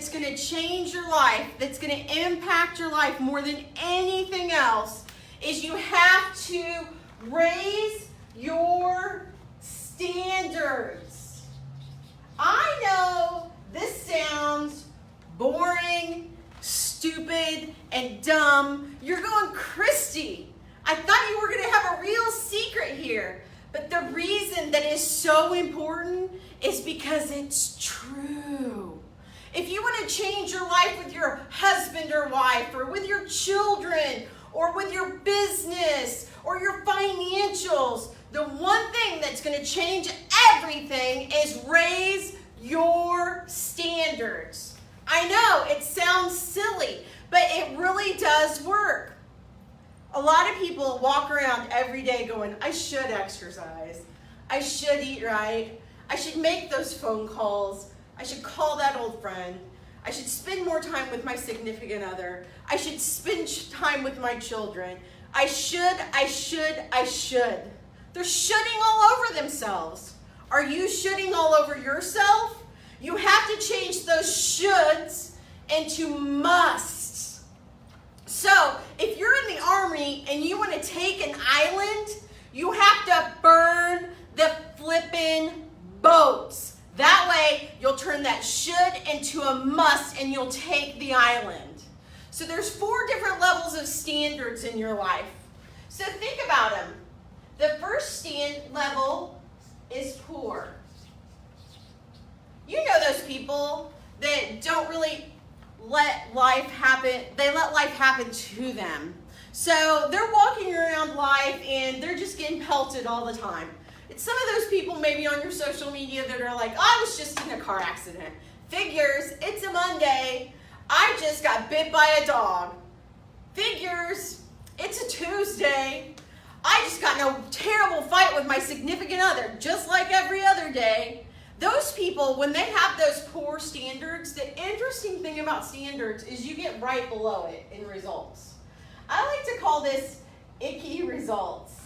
that's going to change your life, that's going to impact your life more than anything else, is you have to raise your standards. I know this sounds boring, stupid, and dumb. You're going, Christy, I thought you were going to have a real secret here. But the reason that is so important is because it's true. If you want to change your life with your husband or wife, or with your children, or with your business, or your financials, the one thing that's going to change everything is raise your standards. I know it sounds silly, but it really does work. A lot of people walk around every day going, I should exercise. I should eat right. I should make those phone calls. I should call that old friend. I should spend more time with my significant other. I should spend time with my children. I should. They're shoulding all over themselves. Are you shoulding all over yourself? You have to change those shoulds into musts. So if you're in the Army and you want to take an island, you have to burn the flippin' boats. That way you'll turn that should into a must and you'll take the island. So there's 4 different levels of standards in your life. So think about them. The first level is poor. You know those people that don't really let life happen. They let life happen to them. So they're walking around life and they're just getting pelted all the time. It's some of those people maybe on your social media that are like, I was just in a car accident. Figures, it's a Monday. I just got bit by a dog. Figures, it's a Tuesday. I just got in a terrible fight with my significant other, just like every other day. Those people, when they have those poor standards, the interesting thing about standards is you get right below it in results. I like to call this icky results.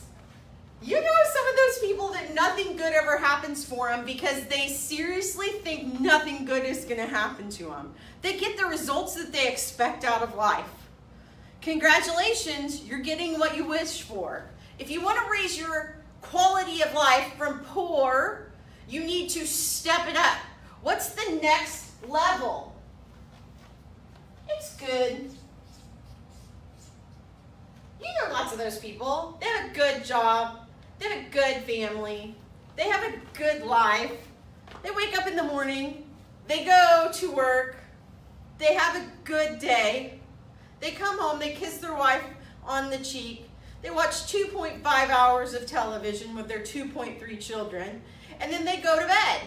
You know some of those people that nothing good ever happens for them because they seriously think nothing good is going to happen to them. They get the results that they expect out of life. Congratulations, you're getting what you wish for. If you want to raise your quality of life from poor, you need to step it up. What's the next level? It's good. You know lots of those people. They have a good job. They have a good family. They have a good life. They wake up in the morning. They go to work. They have a good day. They come home. They kiss their wife on the cheek. They watch 2.5 hours of television with their 2.3 children. And then they go to bed.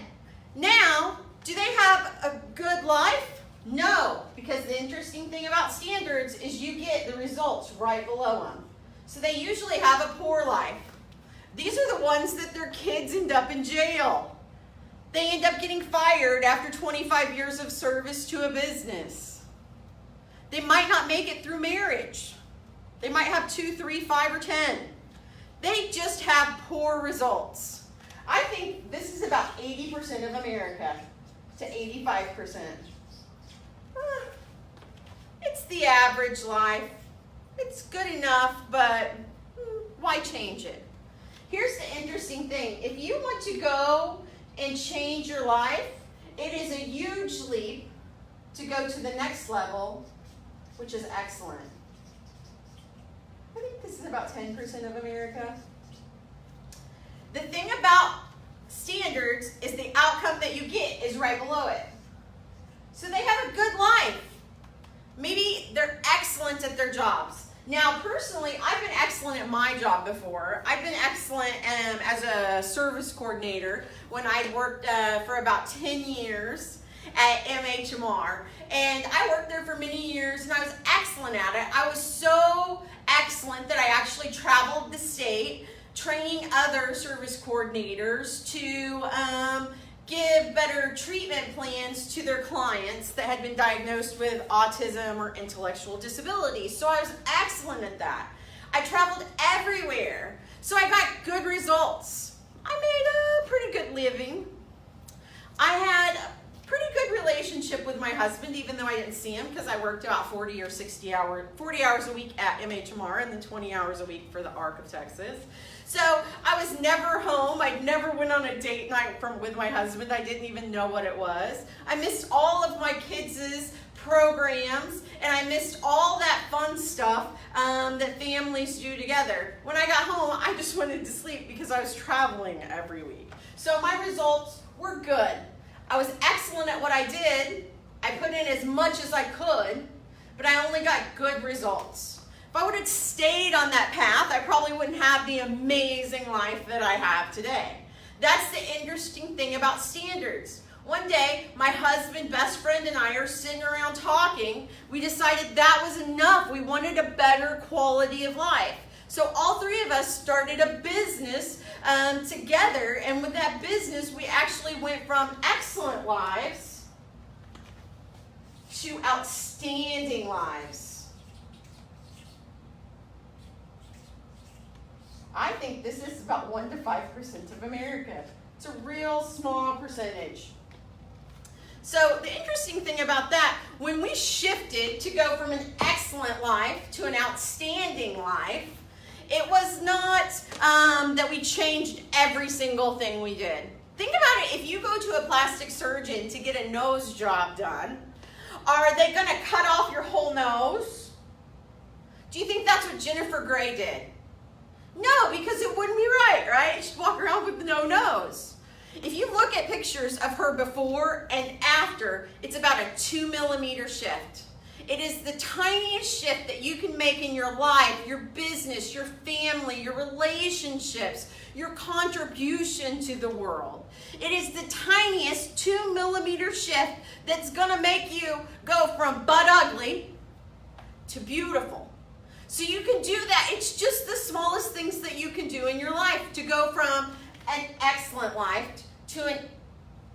Now, do they have a good life? No, because the interesting thing about standards is you get the results right below them. So they usually have a poor life. These are the ones that their kids end up in jail. They end up getting fired after 25 years of service to a business. They might not make it through marriage. They might have 2, 3, 5, or 10. They just have poor results. I think this is about 80% of America to 85%. It's the average life. It's good enough, but why change it? Here's the interesting thing. If you want to go and change your life, it is a huge leap to go to the next level, which is excellent. I think this is about 10% of America. The thing about standards is the outcome that you get is right below it. So they have a good life. Maybe they're excellent at their jobs. Now, personally, I've been excellent at my job before. I've been excellent as a service coordinator when I worked for about 10 years at MHMR. And I worked there for many years, and I was excellent at it. I was so excellent that I actually traveled the state training other service coordinators to give better treatment plans to their clients that had been diagnosed with autism or intellectual disability. So I was excellent at that. I traveled everywhere. So I got good results. I made a pretty good living. I had a pretty good relationship with with my husband, even though I didn't see him because I worked about 40 hours a week at MHMR and then 20 hours a week for the ARC of Texas. So I was never home. I never went on a date night with my husband. I didn't even know what it was. I missed all of my kids' programs, and I missed all that fun stuff that families do together. When I got home, I just wanted to sleep because I was traveling every week. So my results were good. I was excellent at what I did. I put in as much as I could, but I only got good results. If I would have stayed on that path, I probably wouldn't have the amazing life that I have today. That's the interesting thing about standards. One day, my husband, best friend, and I are sitting around talking. We decided that was enough. We wanted a better quality of life. So all three of us started a business together, and with that business, we actually went from excellent lives to outstanding lives. I think this is about 1 to 5% of America. It's a real small percentage. So the interesting thing about that, when we shifted to go from an excellent life to an outstanding life, it was not that we changed every single thing we did. Think about it. If you go to a plastic surgeon to get a nose job done, are they going to cut off your whole nose? Do you think that's what Jennifer Gray did? No, because it wouldn't be right? She'd walk around with no nose. If you look at pictures of her before and after, it's about a 2 millimeter shift. It is the tiniest shift that you can make in your life, your business, your family, your relationships, your contribution to the world. It is the tiniest 2 millimeter shift that's going to make you go from butt ugly to beautiful. So you can do that. It's just the smallest things that you can do in your life to go from an excellent life to an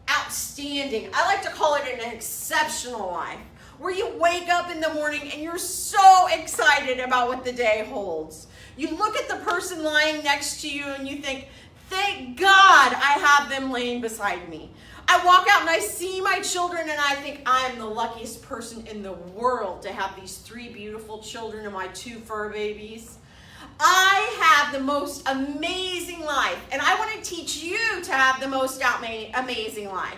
outstanding, I like to call it an exceptional life, where you wake up in the morning and you're so excited about what the day holds. You look at the person lying next to you and you think, thank God I have them laying beside me. I walk out and I see my children and I think I'm the luckiest person in the world to have these 3 beautiful children and my 2 fur babies. I have the most amazing life, and I want to teach you to have the most amazing life.